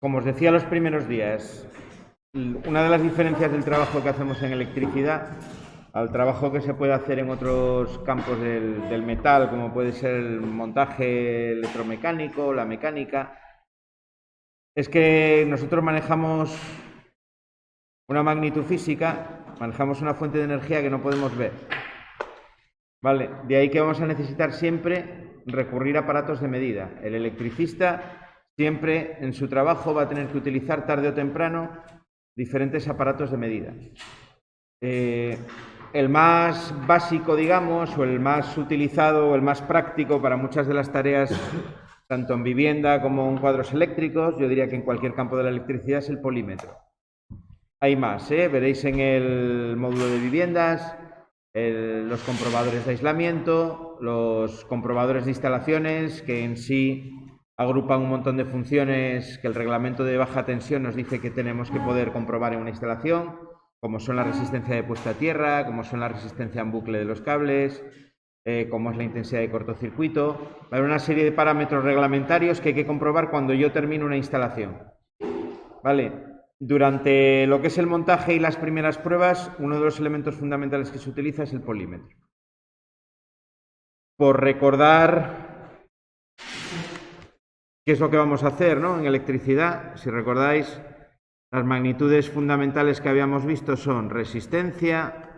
Como os decía los primeros días, una de las diferencias del trabajo que hacemos en electricidad al trabajo que se puede hacer en otros campos del metal, como puede ser el montaje electromecánico, la mecánica, es que nosotros manejamos una magnitud física, manejamos una fuente de energía que no podemos ver. Vale, de ahí que vamos a necesitar siempre recurrir a aparatos de medida. El electricista siempre en su trabajo va a tener que utilizar tarde o temprano diferentes aparatos de medida. El más básico, digamos, o el más utilizado o el más práctico para muchas de las tareas, tanto en vivienda como en cuadros eléctricos, yo diría que en cualquier campo de la electricidad, es el polímetro. Hay más, veréis en el módulo de viviendas, los comprobadores de aislamiento, los comprobadores de instalaciones, que en sí agrupan un montón de funciones que el reglamento de baja tensión nos dice que tenemos que poder comprobar en una instalación, como son la resistencia de puesta a tierra, como son la resistencia en bucle de los cables, como es la intensidad de cortocircuito. Va a haber una serie de parámetros reglamentarios que hay que comprobar cuando yo termino una instalación. ¿Vale? Durante lo que es el montaje y las primeras pruebas, uno de los elementos fundamentales que se utiliza es el polímetro. Por recordar qué es lo que vamos a hacer, ¿no? En electricidad, si recordáis, las magnitudes fundamentales que habíamos visto son resistencia.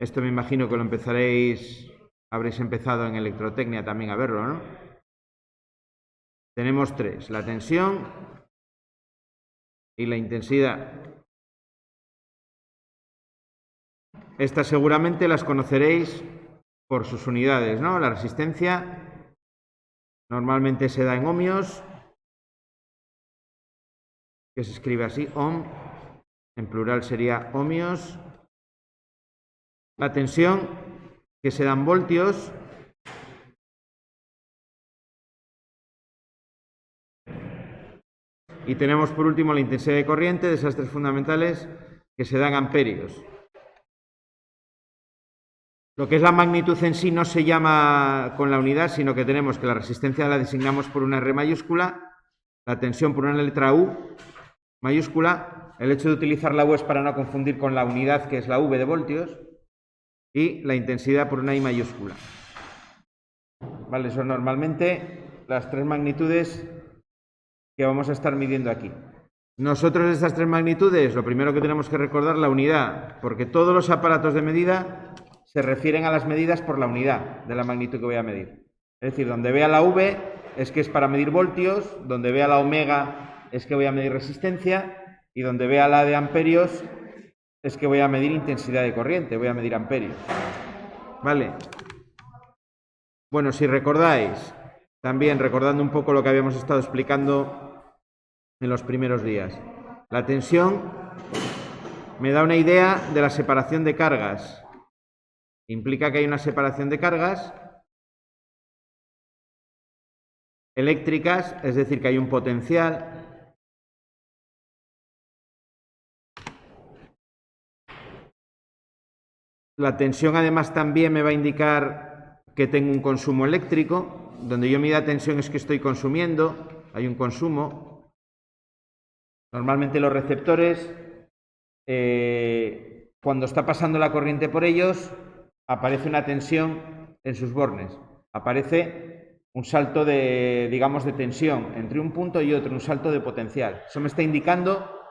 Esto me imagino que lo habréis empezado en electrotecnia también a verlo, ¿no? Tenemos tres: la tensión y la intensidad. Estas seguramente las conoceréis por sus unidades, ¿no? La resistencia normalmente se da en ohmios, que se escribe así, ohm, en plural sería ohmios. La tensión, que se da en voltios. Y tenemos por último la intensidad de corriente, de esas tres fundamentales, que se dan amperios. Lo que es la magnitud en sí no se llama con la unidad, sino que tenemos que la resistencia la designamos por una R mayúscula, la tensión por una letra U mayúscula, el hecho de utilizar la U es para no confundir con la unidad, que es la V de voltios, y la intensidad por una I mayúscula. Vale, son normalmente las tres magnitudes que vamos a estar midiendo aquí. Nosotros de estas tres magnitudes, lo primero que tenemos que recordar la unidad, porque todos los aparatos de medida se refieren a las medidas por la unidad de la magnitud que voy a medir. Es decir, donde vea la V es que es para medir voltios, donde vea la omega es que voy a medir resistencia, y donde vea la de amperios es que voy a medir intensidad de corriente, voy a medir amperios. ¿Vale? Bueno, si recordáis, también recordando un poco lo que habíamos estado explicando en los primeros días, la tensión me da una idea de la separación de cargas. Implica que hay una separación de cargas eléctricas, es decir, que hay un potencial. La tensión además también me va a indicar que tengo un consumo eléctrico. Donde yo mida tensión es que estoy consumiendo, hay un consumo. Normalmente los receptores, cuando está pasando la corriente por ellos, aparece una tensión en sus bornes. Aparece un salto de, digamos, de tensión entre un punto y otro, un salto de potencial. Eso me está indicando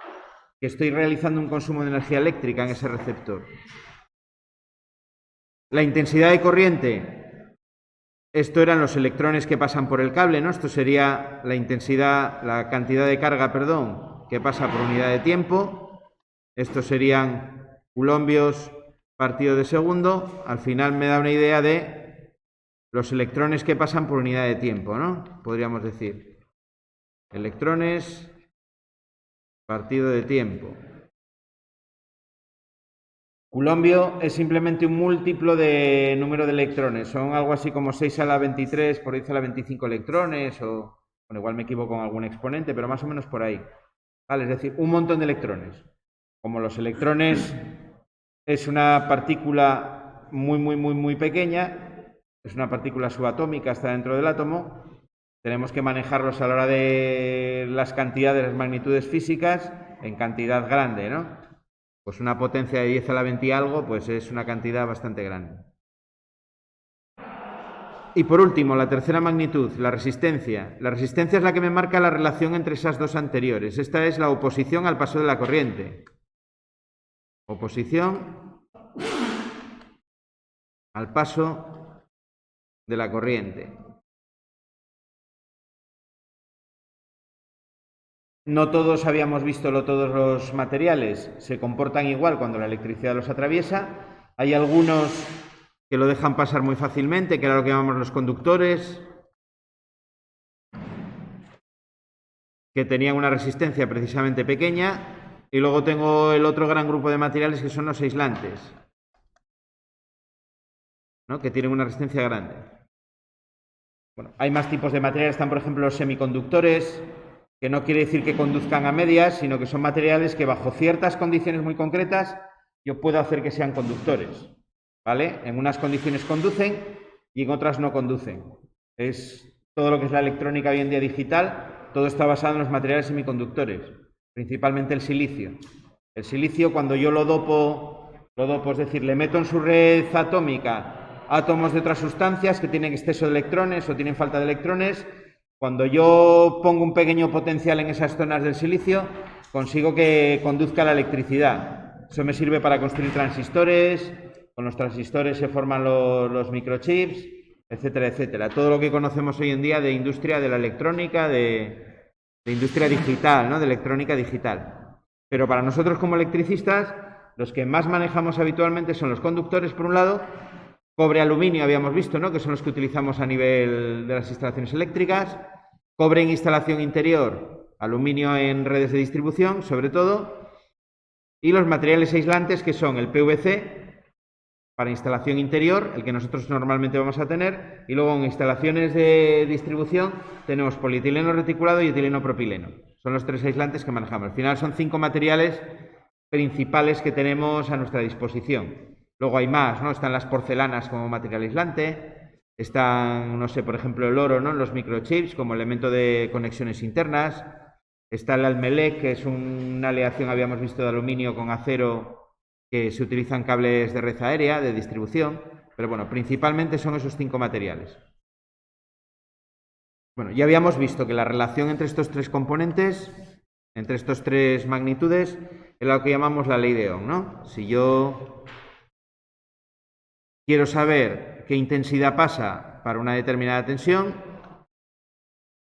que estoy realizando un consumo de energía eléctrica en ese receptor. La intensidad de corriente, esto eran los electrones que pasan por el cable, ¿no? Esto sería la intensidad, la cantidad de carga, perdón, que pasa por unidad de tiempo. Estos serían coulombios partido de segundo. Al final me da una idea de los electrones que pasan por unidad de tiempo, ¿no? Podríamos decir. Electrones partido de tiempo. Coulombio es simplemente un múltiplo de número de electrones. Son algo así como 6 a la 23 por 10 a la 25 electrones, o bueno, igual me equivoco con algún exponente, pero más o menos por ahí. ¿Vale? Es decir, un montón de electrones. Como los electrones es una partícula muy pequeña, es una partícula subatómica, está dentro del átomo, tenemos que manejarlos a la hora de las cantidades, las magnitudes físicas, en cantidad grande, ¿no? Pues una potencia de 10 a la 20 y algo, pues es una cantidad bastante grande. Y por último, la tercera magnitud, la resistencia. La resistencia es la que me marca la relación entre esas dos anteriores. Esta es la oposición al paso de la corriente. Oposición al paso de la corriente. No todos habíamos visto todos los materiales se comportan igual cuando la electricidad los atraviesa. Hay algunos que lo dejan pasar muy fácilmente, que era lo que llamamos los conductores, que tenían una resistencia precisamente pequeña, y luego tengo el otro gran grupo de materiales que son los aislantes, ¿no? Que tienen una resistencia grande. Bueno, hay más tipos de materiales, están por ejemplo los semiconductores, que no quiere decir que conduzcan a medias, sino que son materiales que bajo ciertas condiciones muy concretas yo puedo hacer que sean conductores, ¿vale? En unas condiciones conducen y en otras no conducen. Es todo lo que es la electrónica hoy en día digital, todo está basado en los materiales semiconductores, principalmente el silicio. El silicio, cuando yo lo dopo, es decir, le meto en su red atómica átomos de otras sustancias que tienen exceso de electrones o tienen falta de electrones, cuando yo pongo un pequeño potencial en esas zonas del silicio, consigo que conduzca la electricidad. Eso me sirve para construir transistores, con los transistores se forman los microchips, etcétera, etcétera. Todo lo que conocemos hoy en día de industria de la electrónica, de industria digital, ¿no? De electrónica digital. Pero para nosotros como electricistas, los que más manejamos habitualmente son los conductores, por un lado, cobre, aluminio, habíamos visto, ¿no? Que son los que utilizamos a nivel de las instalaciones eléctricas. Cobre en instalación interior, aluminio en redes de distribución, sobre todo. Y los materiales aislantes, que son el PVC, para instalación interior, el que nosotros normalmente vamos a tener. Y luego en instalaciones de distribución tenemos polietileno reticulado y etileno propileno. Son los tres aislantes que manejamos. Al final son 5 materiales principales que tenemos a nuestra disposición. Luego hay más, ¿no? Están las porcelanas como material aislante, están, no sé, por ejemplo, el oro, ¿no? Los microchips como elemento de conexiones internas, está el almelec, que es una aleación, habíamos visto, de aluminio con acero, que se utilizan cables de red aérea, de distribución, pero bueno, principalmente son esos 5 materiales. Bueno, ya habíamos visto que la relación entre estos 3 componentes, entre estos 3 magnitudes, es lo que llamamos la ley de Ohm, ¿no? Si yo quiero saber qué intensidad pasa para una determinada tensión,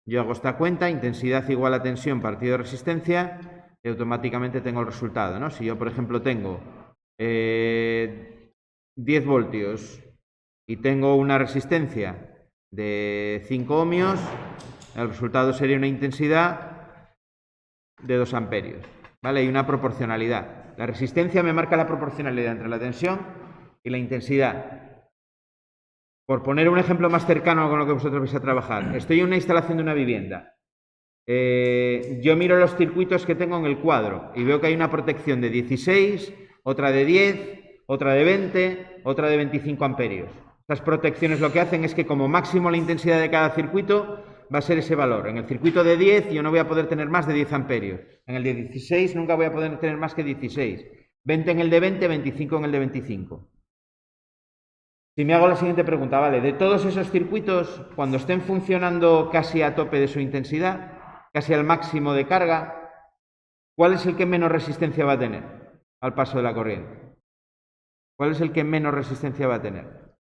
yo hago esta cuenta, intensidad igual a tensión partido resistencia, y automáticamente tengo el resultado, ¿no? Si yo, por ejemplo, tengo 10 voltios y tengo una resistencia de 5 ohmios, el resultado sería una intensidad de 2 amperios, ¿vale? Y una proporcionalidad. La resistencia me marca la proporcionalidad entre la tensión y la intensidad. Por poner un ejemplo más cercano con lo que vosotros vais a trabajar, estoy en una instalación de una vivienda. Yo miro los circuitos que tengo en el cuadro y veo que hay una protección de 16, otra de 10, otra de 20, otra de 25 amperios. Estas protecciones lo que hacen es que como máximo la intensidad de cada circuito va a ser ese valor. En el circuito de 10 yo no voy a poder tener más de 10 amperios. En el de 16 nunca voy a poder tener más que 16. 20 en el de 20, 25 en el de 25. Si me hago la siguiente pregunta, vale, de todos esos circuitos, cuando estén funcionando casi a tope de su intensidad, casi al máximo de carga, ¿cuál es el que menos resistencia va a tener al paso de la corriente? ¿Cuál es el que menos resistencia va a tener?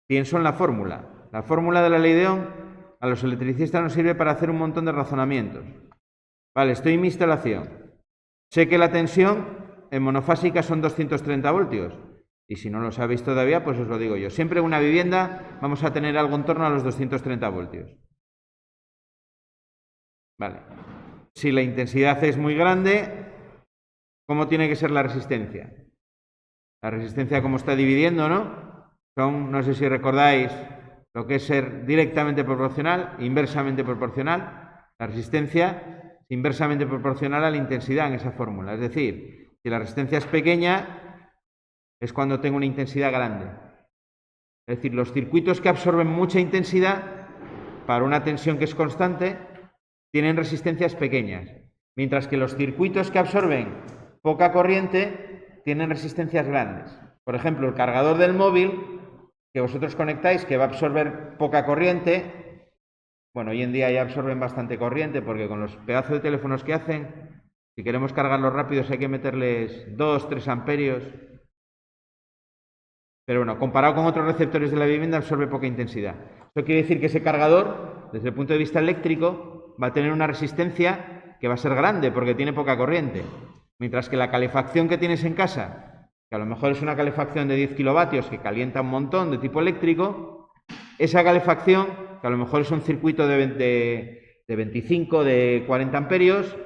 Pienso en la fórmula. La fórmula de la ley de Ohm a los electricistas nos sirve para hacer un montón de razonamientos. Vale, estoy en mi instalación. Sé que la tensión en monofásica son 230 voltios. Y si no lo sabéis todavía, pues os lo digo yo. Siempre en una vivienda vamos a tener algo en torno a los 230 voltios. Vale. Si la intensidad es muy grande, ¿cómo tiene que ser la resistencia? La resistencia, como está dividiendo, ¿no? No sé si recordáis lo que es ser directamente proporcional, inversamente proporcional. La resistencia es inversamente proporcional a la intensidad en esa fórmula. Es decir, si la resistencia es pequeña, es cuando tengo una intensidad grande. Es decir, los circuitos que absorben mucha intensidad para una tensión que es constante, tienen resistencias pequeñas, mientras que los circuitos que absorben poca corriente tienen resistencias grandes. Por ejemplo, el cargador del móvil que vosotros conectáis, que va a absorber poca corriente, bueno, hoy en día ya absorben bastante corriente, porque con los pedazos de teléfonos que hacen, si queremos cargarlos rápidos hay que meterles 2-3 amperios. Pero bueno, comparado con otros receptores de la vivienda, absorbe poca intensidad. Esto quiere decir que ese cargador, desde el punto de vista eléctrico, va a tener una resistencia que va a ser grande, porque tiene poca corriente. Mientras que la calefacción que tienes en casa, que a lo mejor es una calefacción de 10 kilovatios que calienta un montón de tipo eléctrico, esa calefacción, que a lo mejor es un circuito de 25, de 40 amperios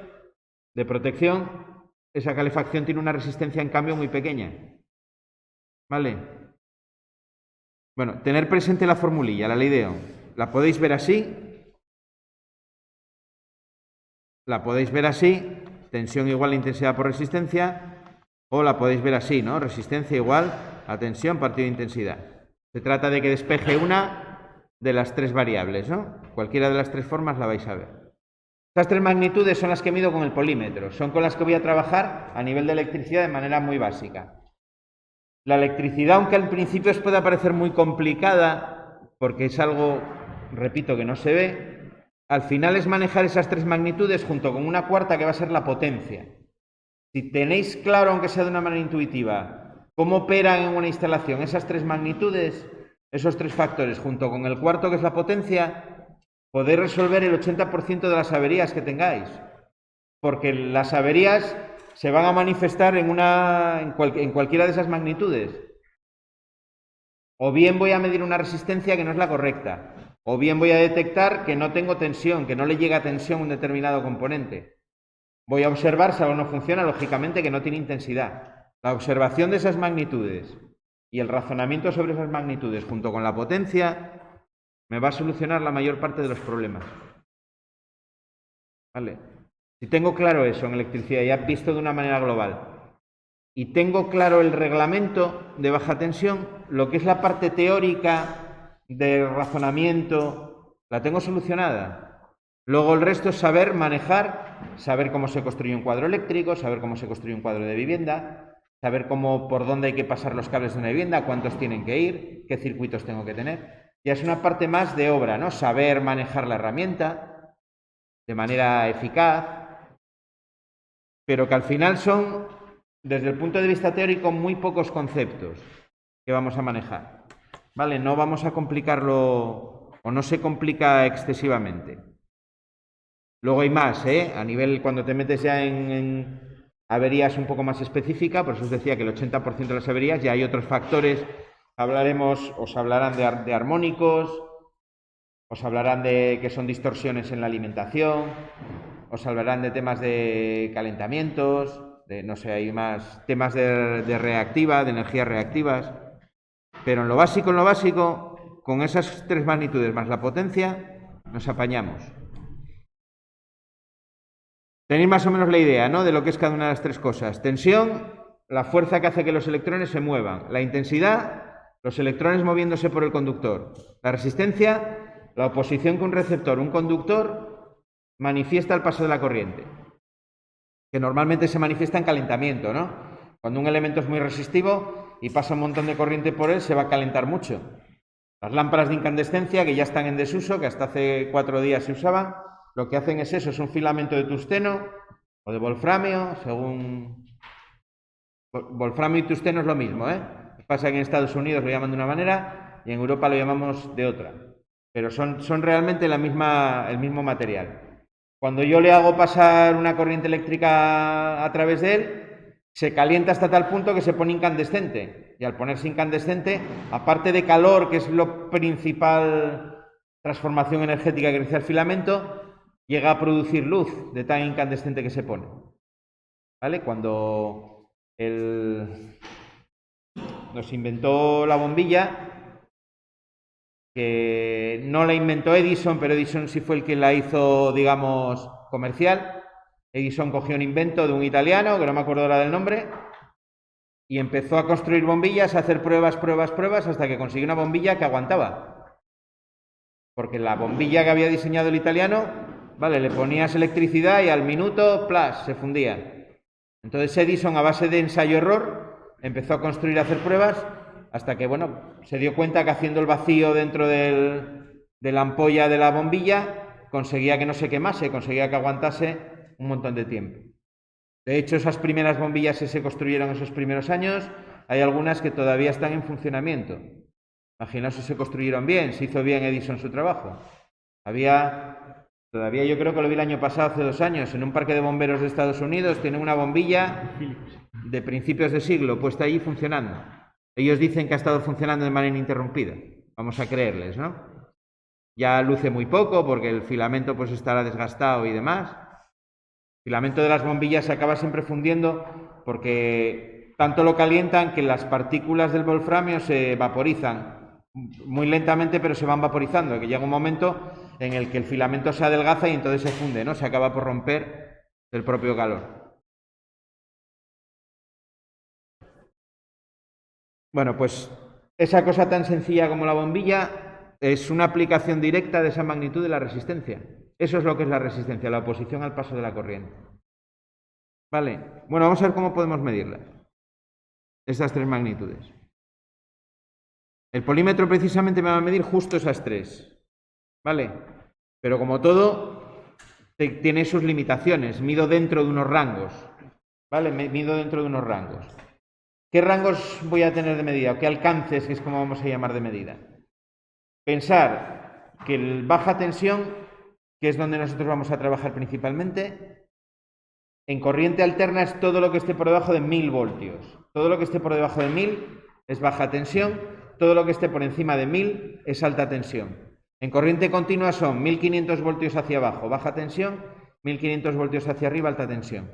de protección, esa calefacción tiene una resistencia en cambio muy pequeña. ¿Vale? Bueno, tener presente la formulilla, la ley de Ohm. La podéis ver así. La podéis ver así. Tensión igual a intensidad por resistencia. O la podéis ver así, ¿no? Resistencia igual a tensión partido de intensidad. Se trata de que despeje una de las tres variables, ¿no? Cualquiera de las tres formas la vais a ver. Estas tres magnitudes son las que mido con el polímetro. Son con las que voy a trabajar a nivel de electricidad de manera muy básica. La electricidad, aunque al principio os pueda parecer muy complicada, porque es algo, repito, que no se ve, al final es manejar esas tres magnitudes junto con una cuarta que va a ser la potencia. Si tenéis claro, aunque sea de una manera intuitiva, cómo operan en una instalación esas tres magnitudes, esos tres factores, junto con el cuarto que es la potencia, podéis resolver el 80% de las averías que tengáis. Porque las averías se van a manifestar en cualquiera de esas magnitudes. O bien voy a medir una resistencia que no es la correcta, o bien voy a detectar que no tengo tensión, que no le llega tensión a un determinado componente. Voy a observar si algo no funciona, lógicamente que no tiene intensidad. La observación de esas magnitudes y el razonamiento sobre esas magnitudes junto con la potencia me va a solucionar la mayor parte de los problemas. ¿Vale? Si tengo claro eso en electricidad, ya visto de una manera global, y tengo claro el reglamento de baja tensión, lo que es la parte teórica de razonamiento, la tengo solucionada. Luego el resto es saber manejar, saber cómo se construye un cuadro eléctrico, saber cómo se construye un cuadro de vivienda, saber por dónde hay que pasar los cables de una vivienda, cuántos tienen que ir, qué circuitos tengo que tener. Ya es una parte más de obra, ¿no? Saber manejar la herramienta de manera eficaz, pero que al final son, desde el punto de vista teórico, muy pocos conceptos que vamos a manejar. ¿Vale? No vamos a complicarlo, o no se complica excesivamente. Luego hay más, A nivel, cuando te metes ya en averías un poco más específicas, por eso os decía que el 80% de las averías, ya hay otros factores. Os hablarán de armónicos, os hablarán de que son distorsiones en la alimentación, os hablarán de temas de calentamientos, no sé, hay más temas de reactiva, de energías reactivas, pero en lo básico, con esas tres magnitudes más la potencia, nos apañamos. Tenéis más o menos la idea, ¿no?, de lo que es cada una de las tres cosas. Tensión, la fuerza que hace que los electrones se muevan. La intensidad, los electrones moviéndose por el conductor. La resistencia, la oposición que un receptor, un conductor, manifiesta el paso de la corriente, que normalmente se manifiesta en calentamiento, ¿no? Cuando un elemento es muy resistivo y pasa un montón de corriente por él, se va a calentar mucho. Las lámparas de incandescencia, que ya están en desuso, que hasta hace 4 días se usaban, lo que hacen es eso, es un filamento de tungsteno o de wolframio, según... Wolframio y tungsteno es lo mismo, ¿eh? Lo que pasa es que en Estados Unidos lo llaman de una manera y en Europa lo llamamos de otra, pero son realmente el mismo material. Cuando yo le hago pasar una corriente eléctrica a través de él, se calienta hasta tal punto que se pone incandescente. Y al ponerse incandescente, aparte de calor, que es la principal transformación energética que realiza el filamento, llega a producir luz de tan incandescente que se pone. ¿Vale? Cuando nos inventó la bombilla, que no la inventó Edison, pero Edison sí fue el que la hizo, digamos, comercial. Edison cogió un invento de un italiano, que no me acuerdo ahora del nombre, y empezó a construir bombillas, a hacer pruebas, hasta que consiguió una bombilla que aguantaba. porque la bombilla que había diseñado el italiano, vale, le ponías electricidad y al minuto, ¡plas!, se fundía. Entonces Edison, a base de ensayo-error, empezó a construir, a hacer pruebas, hasta que, bueno, se dio cuenta que haciendo el vacío dentro de la ampolla de la bombilla, conseguía que no se quemase, conseguía que aguantase un montón de tiempo. De hecho, esas primeras bombillas que se construyeron en esos primeros años, hay algunas que todavía están en funcionamiento. Imaginaos si se construyeron bien, si hizo bien Edison su trabajo. Todavía yo creo que lo vi el año pasado, hace 2 años, en un parque de bomberos de Estados Unidos, tienen una bombilla de principios de siglo puesta allí funcionando. Ellos dicen que ha estado funcionando de manera ininterrumpida. Vamos a creerles, ¿no? Ya luce muy poco porque el filamento pues estará desgastado y demás. El filamento de las bombillas se acaba siempre fundiendo porque tanto lo calientan que las partículas del wolframio se vaporizan muy lentamente, pero se van vaporizando, que llega un momento en el que el filamento se adelgaza y entonces se funde, ¿no? Se acaba por romper el propio calor. Bueno, pues esa cosa tan sencilla como la bombilla es una aplicación directa de esa magnitud de la resistencia. Eso es lo que es la resistencia, la oposición al paso de la corriente. Vale, bueno, vamos a ver cómo podemos medirla. Estas 3 magnitudes. El polímetro precisamente me va a medir justo esas 3. ¿Vale? Pero como todo, tiene sus limitaciones. Mido dentro de unos rangos. ¿Vale? Mido dentro de unos rangos. ¿Qué rangos voy a tener de medida? ¿O qué alcances, que es como vamos a llamar de medida? Pensar que el baja tensión, que es donde nosotros vamos a trabajar principalmente, en corriente alterna es todo lo que esté por debajo de 1000 voltios. Todo lo que esté por debajo de 1000 es baja tensión. Todo lo que esté por encima de 1000 es alta tensión. En corriente continua son 1500 voltios hacia abajo, baja tensión, 1500 voltios hacia arriba, alta tensión.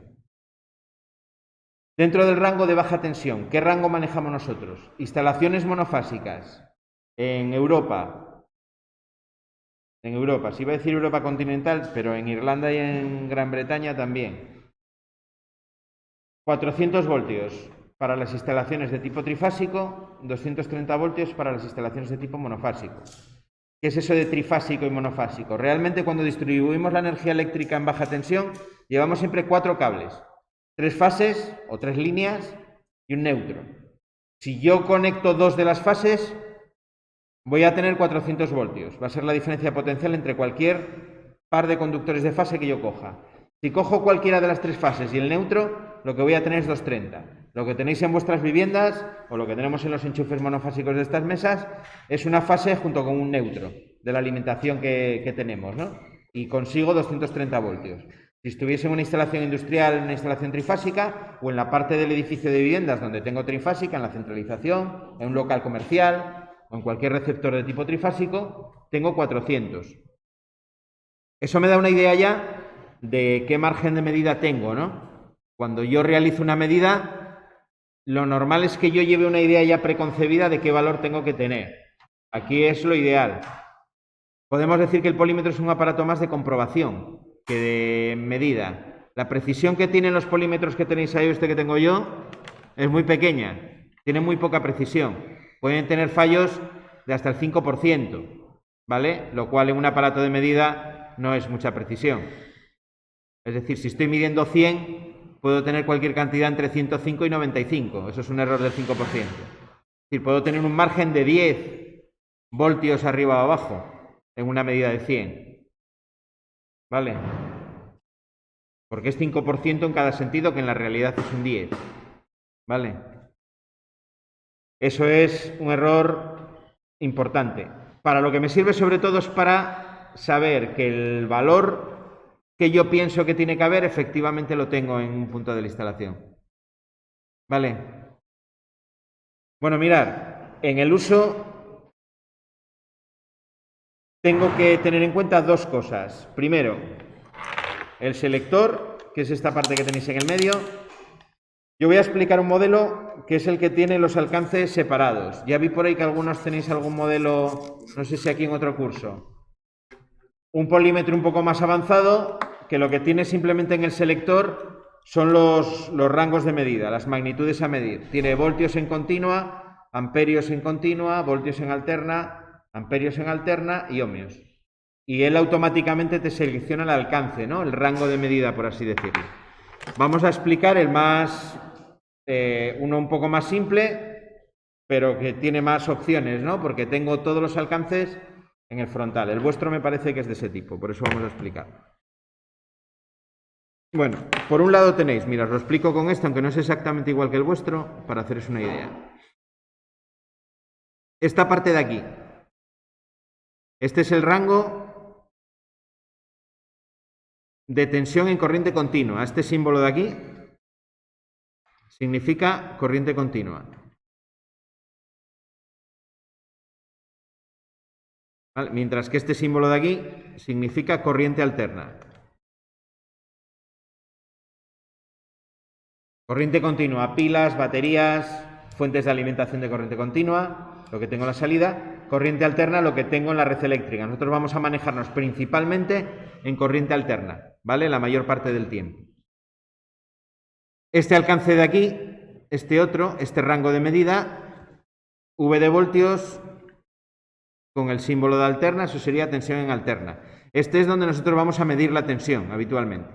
Dentro del rango de baja tensión, ¿qué rango manejamos nosotros? Instalaciones monofásicas en Europa. Se iba a decir Europa continental, pero en Irlanda y en Gran Bretaña también. 400 voltios para las instalaciones de tipo trifásico, 230 voltios para las instalaciones de tipo monofásico. ¿Qué es eso de trifásico y monofásico? Realmente cuando distribuimos la energía eléctrica en baja tensión, llevamos siempre 4 cables, 3 fases o 3 líneas y un neutro. Si yo conecto 2 de las fases, voy a tener 400 voltios. Va a ser la diferencia potencial entre cualquier par de conductores de fase que yo coja. Si cojo cualquiera de las 3 fases y el neutro, lo que voy a tener es 230. Lo que tenéis en vuestras viviendas o lo que tenemos en los enchufes monofásicos de estas mesas es una fase junto con un neutro de la alimentación que tenemos, ¿no? Y consigo 230 voltios. Si estuviese en una instalación industrial, en una instalación trifásica, o en la parte del edificio de viviendas donde tengo trifásica, en la centralización, en un local comercial o en cualquier receptor de tipo trifásico, tengo 400. Eso me da una idea ya de qué margen de medida tengo, ¿no? Cuando yo realizo una medida, lo normal es que yo lleve una idea ya preconcebida de qué valor tengo que tener. Aquí es lo ideal. Podemos decir que el polímetro es un aparato más de comprobación que de medida. La precisión que tienen los polímetros que tenéis ahí, que tengo yo, es muy pequeña. Tienen muy poca precisión. Pueden tener fallos de hasta el 5%, ¿vale? Lo cual en un aparato de medida no es mucha precisión. Es decir, si estoy midiendo 100, puedo tener cualquier cantidad entre 105 y 95. Eso es un error del 5%. Es decir, puedo tener un margen de 10 voltios arriba o abajo en una medida de 100. ¿Vale? Porque es 5% en cada sentido, que en la realidad es un 10. ¿Vale? Eso es un error importante. Para lo que me sirve sobre todo es para saber que el valor que yo pienso que tiene que haber, efectivamente lo tengo en un punto de la instalación. ¿Vale? Bueno, mirad, en el uso tengo que tener en cuenta 2 cosas. Primero, el selector, que es esta parte que tenéis en el medio. Yo voy a explicar un modelo que es el que tiene los alcances separados. Ya vi por ahí que algunos tenéis algún modelo, no sé si aquí en otro curso. Un polímetro un poco más avanzado, que lo que tiene simplemente en el selector son los rangos de medida, las magnitudes a medir. Tiene voltios en continua, amperios en continua, voltios en alterna, amperios en alterna y ohmios. y él automáticamente te selecciona el alcance, ¿no? El rango de medida, por así decirlo. Vamos a explicar el más, uno un poco más simple, pero que tiene más opciones, ¿no? Porque tengo todos los alcances en el frontal. El vuestro me parece que es de ese tipo, por eso vamos a explicar. Bueno, por un lado tenéis, mira, os lo explico con esto, aunque no es exactamente igual que el vuestro, para haceros una idea. Esta parte de aquí. Este es el rango de tensión en corriente continua. Este símbolo de aquí significa corriente continua. ¿Vale? Mientras que este símbolo de aquí significa corriente alterna. Corriente continua, pilas, baterías, fuentes de alimentación de corriente continua, lo que tengo en la salida. Corriente alterna, lo que tengo en la red eléctrica. Nosotros vamos a manejarnos principalmente en corriente alterna, ¿vale? La mayor parte del tiempo. Este alcance de aquí, este otro, este rango de medida, V de voltios con el símbolo de alterna, eso sería tensión en alterna. Este es donde nosotros vamos a medir la tensión habitualmente,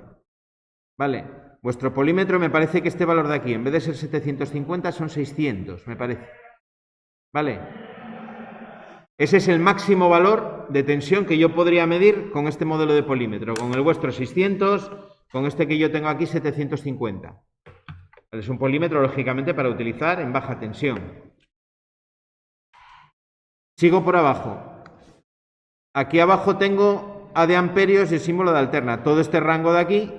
¿vale? Vuestro polímetro me parece que este valor de aquí, en vez de ser 750, son 600, me parece. ¿Vale? Ese es el máximo valor de tensión que yo podría medir con este modelo de polímetro. Con el vuestro 600, con este que yo tengo aquí 750. Es un polímetro, lógicamente, para utilizar en baja tensión. Sigo por abajo. Aquí abajo tengo A de amperios y el símbolo de alterna. Todo este rango de aquí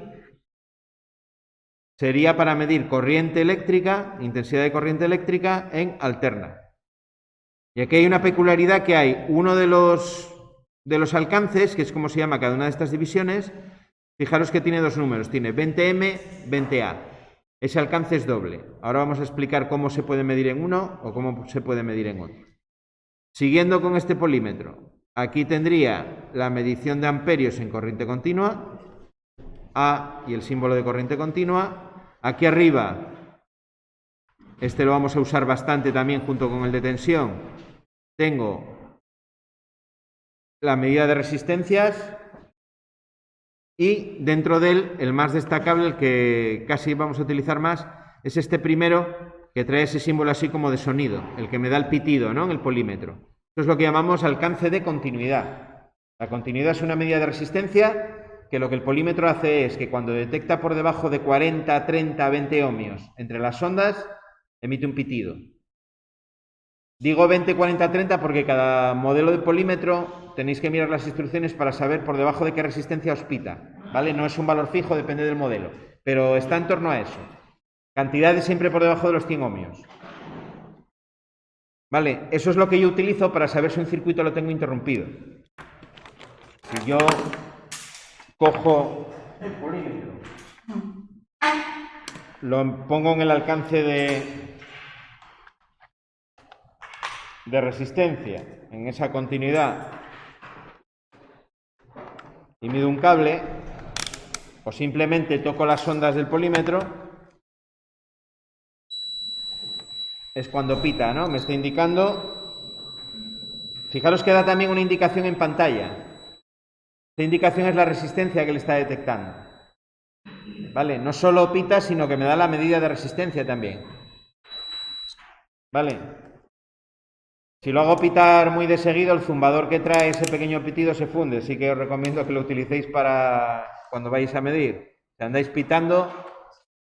sería para medir corriente eléctrica, intensidad de corriente eléctrica en alterna. Y aquí hay una peculiaridad que hay uno de los alcances, que es como se llama cada una de estas divisiones. Fijaros que tiene dos números, tiene 20M, 20A. Ese alcance es doble. Ahora vamos a explicar cómo se puede medir en uno o cómo se puede medir en otro. Siguiendo con este polímetro, aquí tendría la medición de amperios en corriente continua, A y el símbolo de corriente continua. Aquí arriba, este lo vamos a usar bastante también junto con el de tensión, tengo la medida de resistencias y dentro de él, el más destacable, el que casi vamos a utilizar más, es este primero que trae ese símbolo así como de sonido, el que me da el pitido, ¿no? En el polímetro. Esto es lo que llamamos alcance de continuidad. La continuidad es una medida de resistencia que lo que el polímetro hace es que cuando detecta por debajo de 40, 30, 20 ohmios entre las ondas, emite un pitido. Digo 20, 40, 30 porque cada modelo de polímetro tenéis que mirar las instrucciones para saber por debajo de qué resistencia os pita, ¿vale? No es un valor fijo, depende del modelo, pero está en torno a eso. Cantidades siempre por debajo de los 100 ohmios. ¿Vale? Eso es lo que yo utilizo para saber si un circuito lo tengo interrumpido. Si yo cojo el polímetro, lo pongo en el alcance de resistencia, en esa continuidad, y mido un cable, o simplemente toco las ondas del polímetro, es cuando pita, ¿no? Me está indicando. Fijaros que da también una indicación en pantalla. Esta indicación es la resistencia que le está detectando. ¿Vale? No solo pita, sino que me da la medida de resistencia también. ¿Vale? Si lo hago pitar muy de seguido, el zumbador que trae ese pequeño pitido se funde. Así que os recomiendo que lo utilicéis para cuando vais a medir. Si andáis pitando,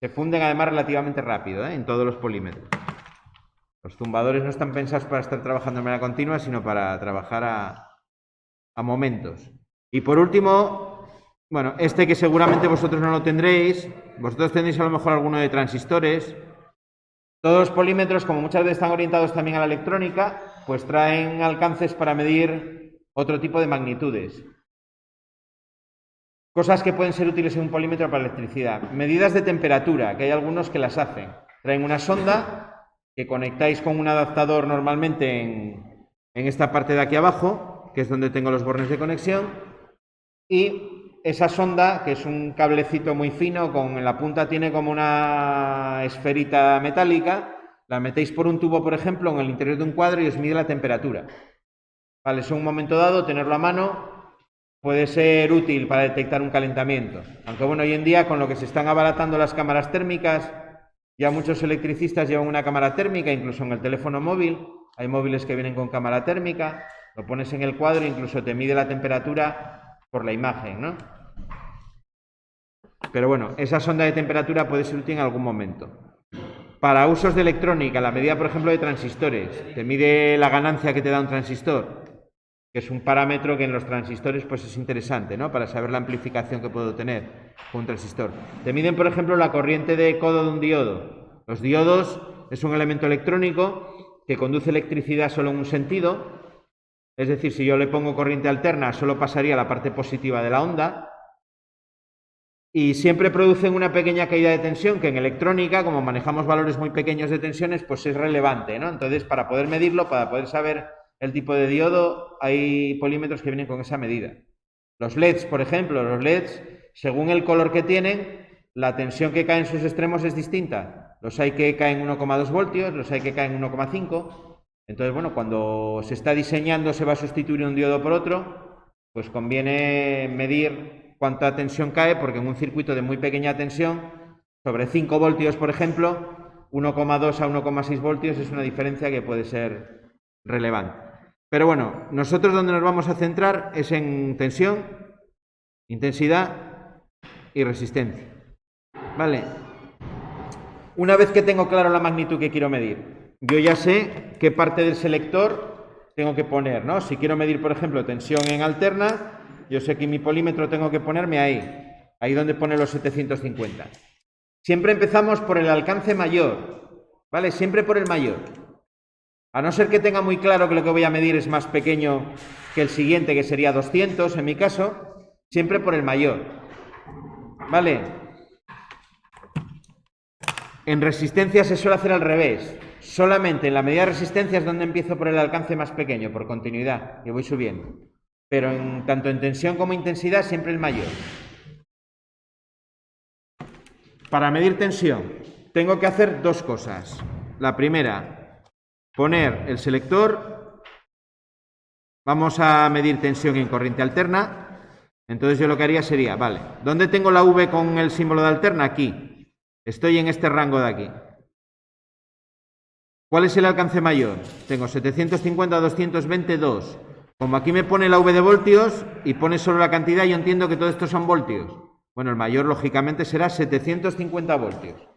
se funden además relativamente rápido, ¿eh? En todos los polímetros. Los zumbadores no están pensados para estar trabajando de manera continua, sino para trabajar a momentos. Y por último, bueno, este que seguramente vosotros no lo tendréis, vosotros tendréis a lo mejor alguno de transistores. Todos los polímetros, como muchas veces están orientados también a la electrónica, pues traen alcances para medir otro tipo de magnitudes. Cosas que pueden ser útiles en un polímetro para electricidad. Medidas de temperatura, que hay algunos que las hacen. Traen una sonda que conectáis con un adaptador normalmente en esta parte de aquí abajo, que es donde tengo los bornes de conexión, y esa sonda, que es un cablecito muy fino, en la punta tiene como una esferita metálica, la metéis por un tubo, por ejemplo, en el interior de un cuadro y os mide la temperatura. Vale, es un momento dado tenerlo a mano puede ser útil para detectar un calentamiento. Aunque bueno, hoy en día con lo que se están abaratando las cámaras térmicas, ya muchos electricistas llevan una cámara térmica, incluso en el teléfono móvil. Hay móviles que vienen con cámara térmica, lo pones en el cuadro e incluso te mide la temperatura por la imagen, ¿no? Pero bueno, esa sonda de temperatura puede ser útil en algún momento. Para usos de electrónica, la medida, por ejemplo, de transistores, te mide la ganancia que te da un transistor, que es un parámetro que en los transistores pues es interesante, ¿no? Para saber la amplificación que puedo tener con un transistor. Te miden, por ejemplo, la corriente de codo de un diodo. Los diodos es un elemento electrónico que conduce electricidad solo en un sentido, es decir, si yo le pongo corriente alterna, solo pasaría la parte positiva de la onda, y siempre producen una pequeña caída de tensión que en electrónica, como manejamos valores muy pequeños de tensiones, pues es relevante, ¿no? Entonces, para poder medirlo, para poder saber el tipo de diodo, hay polímetros que vienen con esa medida. Los LEDs, por ejemplo, los LEDs, según el color que tienen, la tensión que cae en sus extremos es distinta. Los hay que caen 1,2 voltios, los hay que caen 1,5. Entonces, bueno, cuando se está diseñando, se va a sustituir un diodo por otro, pues conviene medir cuánta tensión cae, porque en un circuito de muy pequeña tensión, sobre 5 voltios, por ejemplo, 1,2 a 1,6 voltios es una diferencia que puede ser relevante. Pero bueno, nosotros donde nos vamos a centrar es en tensión, intensidad y resistencia. ¿Vale? Una vez que tengo claro la magnitud que quiero medir, yo ya sé qué parte del selector tengo que poner, ¿no? Si quiero medir, por ejemplo, tensión en alterna, yo sé que mi polímetro tengo que ponerme ahí donde pone los 750. Siempre empezamos por el alcance mayor, ¿vale? Siempre por el mayor. A no ser que tenga muy claro que lo que voy a medir es más pequeño que el siguiente, que sería 200 en mi caso, siempre por el mayor, ¿vale? En resistencia se suele hacer al revés. Solamente en la medida de resistencia es donde empiezo por el alcance más pequeño, por continuidad, y voy subiendo. Pero tanto en tensión como intensidad, siempre el mayor. Para medir tensión, tengo que hacer dos cosas. La primera, poner el selector. Vamos a medir tensión en corriente alterna. Entonces yo lo que haría sería, vale, ¿dónde tengo la V con el símbolo de alterna? Aquí. Estoy en este rango de aquí. ¿Cuál es el alcance mayor? Tengo 750 a 220, 2. Como aquí me pone la V de voltios y pone solo la cantidad, yo entiendo que todo esto son voltios. Bueno, el mayor lógicamente será 750 voltios.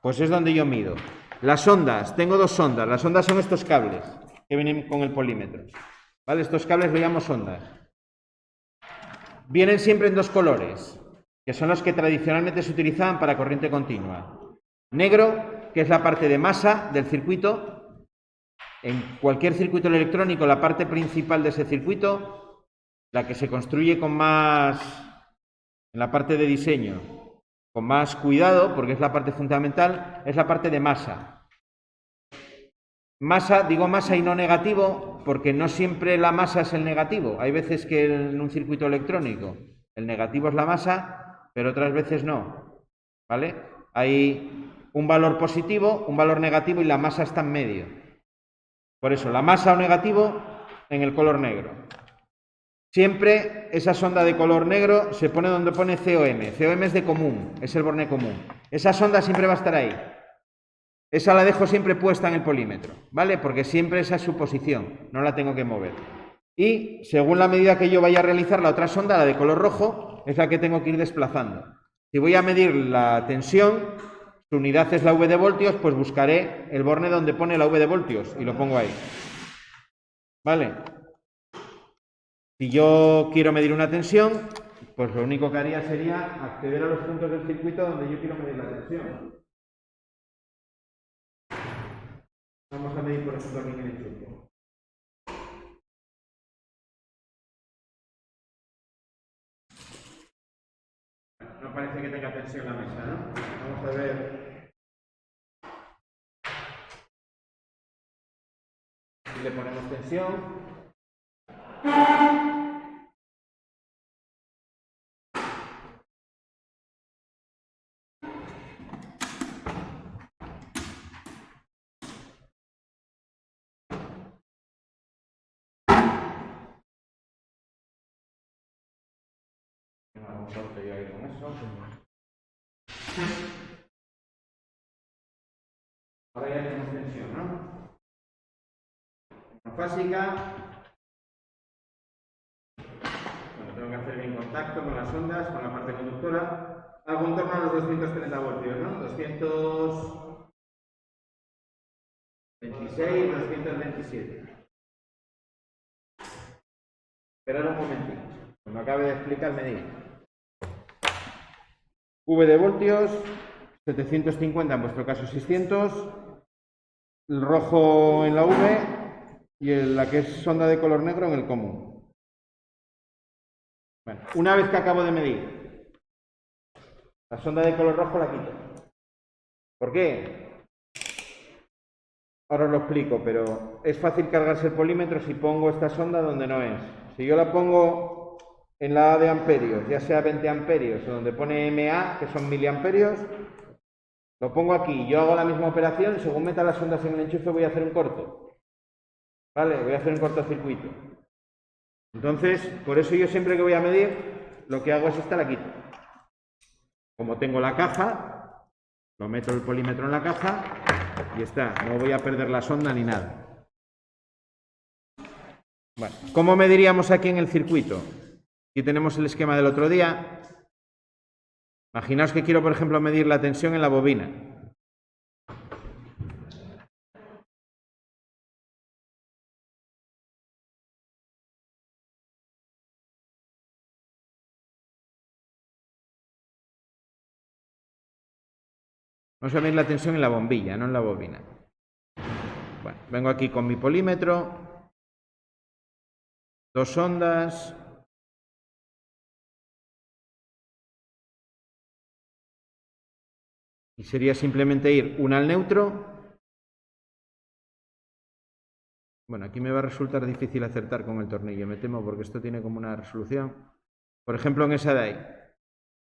Pues es donde yo mido. Las ondas, tengo dos ondas. Las ondas son estos cables que vienen con el polímetro. ¿Vale? Estos cables lo llamamos ondas. Vienen siempre en dos colores, que son los que tradicionalmente se utilizaban para corriente continua. Negro, que es la parte de masa del circuito. En cualquier circuito electrónico, la parte principal de ese circuito, la que se construye con más, en la parte de diseño, con más cuidado, porque es la parte fundamental, es la parte de masa. Masa, digo masa y no negativo, porque no siempre la masa es el negativo. Hay veces que en un circuito electrónico el negativo es la masa, pero otras veces no. ¿Vale? Hay un valor positivo, un valor negativo y la masa está en medio. Por eso, la masa o negativo en el color negro. Siempre esa sonda de color negro se pone donde pone COM. COM es de común, es el borne común. Esa sonda siempre va a estar ahí. Esa la dejo siempre puesta en el polímetro, ¿vale? Porque siempre esa es su posición, no la tengo que mover. Y según la medida que yo vaya a realizar, la otra sonda, la de color rojo, es la que tengo que ir desplazando. Si voy a medir la tensión, su unidad es la V de voltios, pues buscaré el borne donde pone la V de voltios y lo pongo ahí. ¿Vale? Si yo quiero medir una tensión, pues lo único que haría sería acceder a los puntos del circuito donde yo quiero medir la tensión. Vamos a medir, por ejemplo, aquí en el enchufe. No parece que tenga tensión la mesa, ¿no? Vamos a ver si le ponemos tensión. un corte yo ahí con eso. Ahora ya tenemos tensión, ¿no? Monofásica. Bueno, tengo que hacer bien contacto con las ondas, con la parte conductora. Algo en torno a los 230 voltios, ¿no? 226, 227. Esperad un momentito. Cuando acabe de explicar, me digo. V de voltios, 750, en vuestro caso 600. El rojo en la V y la que es sonda de color negro en el común. Bueno, una vez que acabo de medir, la sonda de color rojo la quito. ¿Por qué? Ahora os lo explico, pero es fácil cargarse el polímetro si pongo esta sonda donde no es. Si yo la pongo en la A de amperios, ya sea 20 amperios o donde pone MA, que son miliamperios, lo pongo aquí, yo hago la misma operación, según meta las ondas en el enchufe voy a hacer un corto. ¿Vale? Voy a hacer un cortocircuito. Entonces, por eso yo siempre que voy a medir, lo que hago es esta la quito. Como tengo la caja, lo meto el polímetro en la caja y está, no voy a perder la sonda ni nada. Bueno, ¿cómo mediríamos aquí en el circuito? Aquí tenemos el esquema del otro día. Imaginaos que quiero, por ejemplo, medir la tensión en la bobina. Vamos a medir la tensión en la bombilla, no en la bobina. Bueno, vengo aquí con mi polímetro, dos ondas. Y sería simplemente ir una al neutro. Bueno, aquí me va a resultar difícil acertar con el tornillo, me temo, porque esto tiene como una resolución. Por ejemplo, en esa de ahí.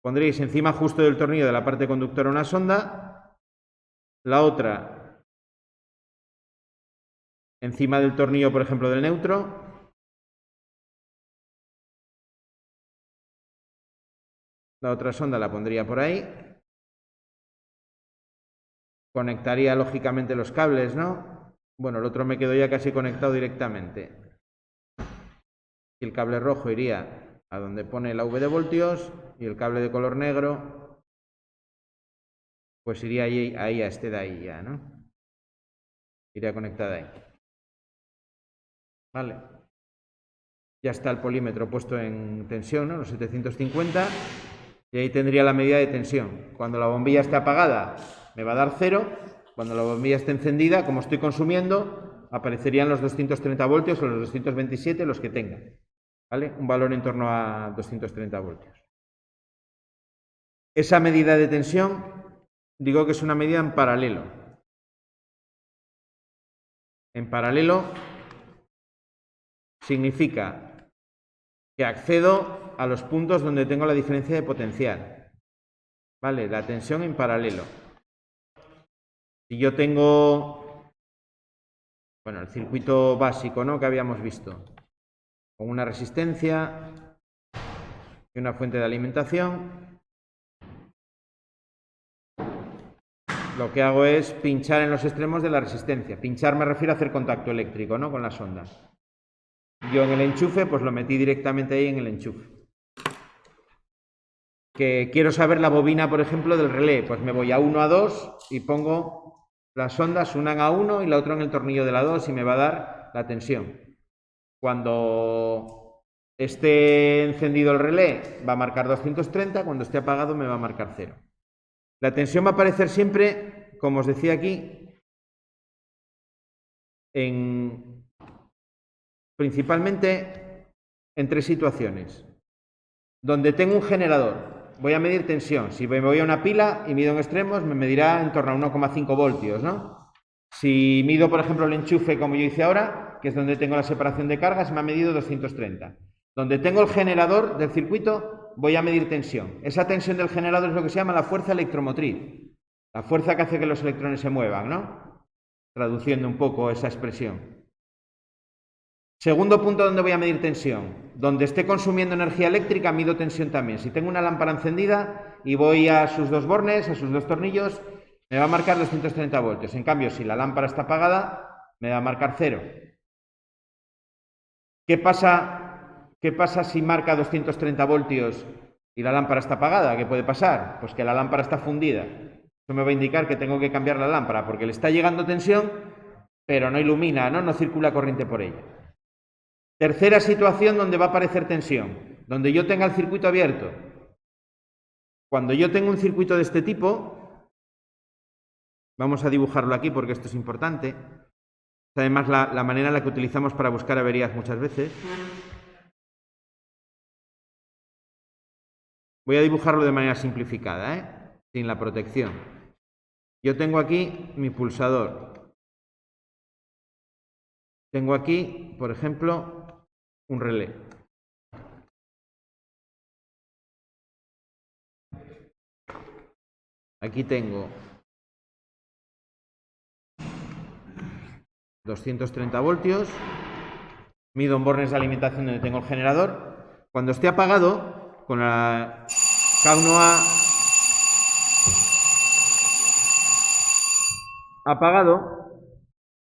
Pondréis encima justo del tornillo de la parte conductora una sonda, la otra encima del tornillo, por ejemplo, del neutro. La otra sonda la pondría por ahí. Conectaría lógicamente los cables, ¿no? Bueno, el otro me quedo ya casi conectado directamente. Y el cable rojo iría a donde pone la V de voltios y el cable de color negro pues iría ahí a este de ahí ya, ¿no? Iría conectada ahí. Vale. Ya está el polímetro puesto en tensión, ¿no? Los 750. Y ahí tendría la medida de tensión. Cuando la bombilla esté apagada me va a dar 0. Cuando la bombilla esté encendida, como estoy consumiendo, aparecerían los 230 voltios o los 227, los que tenga. ¿Vale? Un valor en torno a 230 voltios. Esa medida de tensión, digo que es una medida en paralelo. En paralelo significa que accedo a los puntos donde tengo la diferencia de potencial. ¿Vale? La tensión en paralelo. Si yo tengo, bueno, el circuito básico, ¿no?, que habíamos visto, con una resistencia y una fuente de alimentación, lo que hago es pinchar en los extremos de la resistencia. Pinchar me refiero a hacer contacto eléctrico, ¿no?, con las ondas. Yo en el enchufe, pues lo metí directamente ahí en el enchufe. Que quiero saber la bobina, por ejemplo, del relé, pues me voy a 1, a 2 y pongo las ondas, una en A1 y la otra en el tornillo de la 2 y me va a dar la tensión. Cuando esté encendido el relé va a marcar 230, cuando esté apagado me va a marcar 0. La tensión va a aparecer siempre, como os decía aquí, principalmente en 3 situaciones. Donde tengo un generador, voy a medir tensión. Si me voy a una pila y mido en extremos, me medirá en torno a 1,5 voltios, ¿no? Si mido, por ejemplo, el enchufe, como yo hice ahora, que es donde tengo la separación de cargas, me ha medido 230. Donde tengo el generador del circuito, voy a medir tensión. Esa tensión del generador es lo que se llama la fuerza electromotriz. La fuerza que hace que los electrones se muevan, ¿no? Traduciendo un poco esa expresión. Segundo punto donde voy a medir tensión. Donde esté consumiendo energía eléctrica, mido tensión también. Si tengo una lámpara encendida y voy a sus dos bornes, a sus dos tornillos, me va a marcar 230 voltios. En cambio, si la lámpara está apagada, me va a marcar 0. ¿Qué pasa si marca 230 voltios y la lámpara está apagada? ¿Qué puede pasar? Pues que la lámpara está fundida. Eso me va a indicar que tengo que cambiar la lámpara porque le está llegando tensión, pero no ilumina, no circula corriente por ella. Tercera situación donde va a aparecer tensión, donde yo tenga el circuito abierto. Cuando yo tengo un circuito de este tipo, vamos a dibujarlo aquí porque esto es importante. Es además la manera en la que utilizamos para buscar averías muchas veces. Voy a dibujarlo de manera simplificada, sin la protección. Yo tengo aquí mi pulsador. Tengo aquí, por ejemplo, un relé. Aquí tengo 230 voltios. Mido en bornes de alimentación donde tengo el generador. Cuando esté apagado, con la K1A apagado,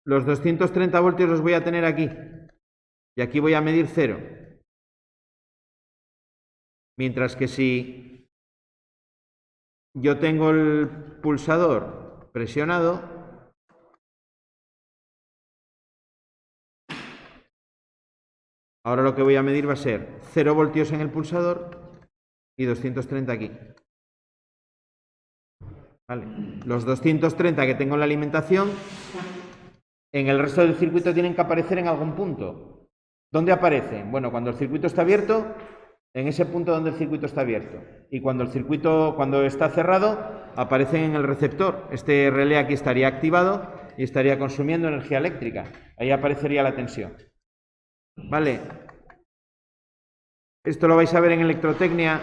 los 230 voltios los voy a tener aquí. Y aquí voy a medir 0. Mientras que si yo tengo el pulsador presionado, ahora lo que voy a medir va a ser 0 voltios en el pulsador y 230 aquí. ¿Vale? Los 230 que tengo en la alimentación, en el resto del circuito tienen que aparecer en algún punto. ¿Dónde aparecen? Bueno, cuando el circuito está abierto, en ese punto donde el circuito está abierto. Y cuando está cerrado, aparecen en el receptor. Este relé aquí estaría activado y estaría consumiendo energía eléctrica. Ahí aparecería la tensión. ¿Vale? Esto lo vais a ver en electrotecnia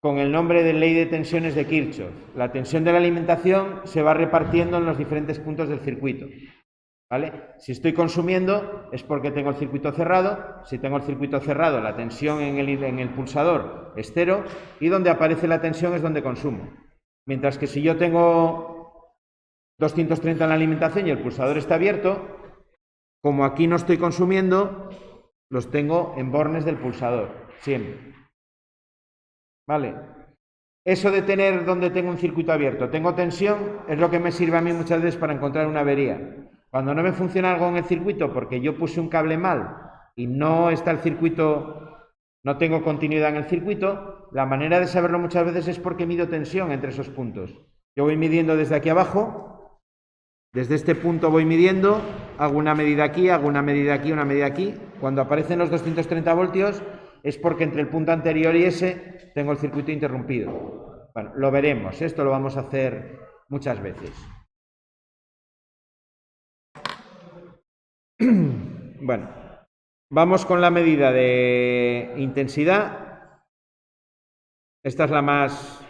con el nombre de ley de tensiones de Kirchhoff. La tensión de la alimentación se va repartiendo en los diferentes puntos del circuito. ¿Vale? Si estoy consumiendo es porque tengo el circuito cerrado. Si tengo el circuito cerrado, la tensión en el pulsador es 0 y donde aparece la tensión es donde consumo. Mientras que si yo tengo 230 en la alimentación y el pulsador está abierto, como aquí no estoy consumiendo, los tengo en bornes del pulsador, siempre. ¿Vale? Eso de tener donde tengo un circuito abierto, tengo tensión, es lo que me sirve a mí muchas veces para encontrar una avería. Cuando no me funciona algo en el circuito porque yo puse un cable mal y no está el circuito, no tengo continuidad en el circuito, la manera de saberlo muchas veces es porque mido tensión entre esos puntos. Yo voy midiendo desde aquí abajo, desde este punto voy midiendo, hago una medida aquí, hago una medida aquí, una medida aquí. Cuando aparecen los 230 voltios es porque entre el punto anterior y ese tengo el circuito interrumpido. Bueno, lo veremos, esto lo vamos a hacer muchas veces. Bueno, vamos con la medida de intensidad. Esta es la más,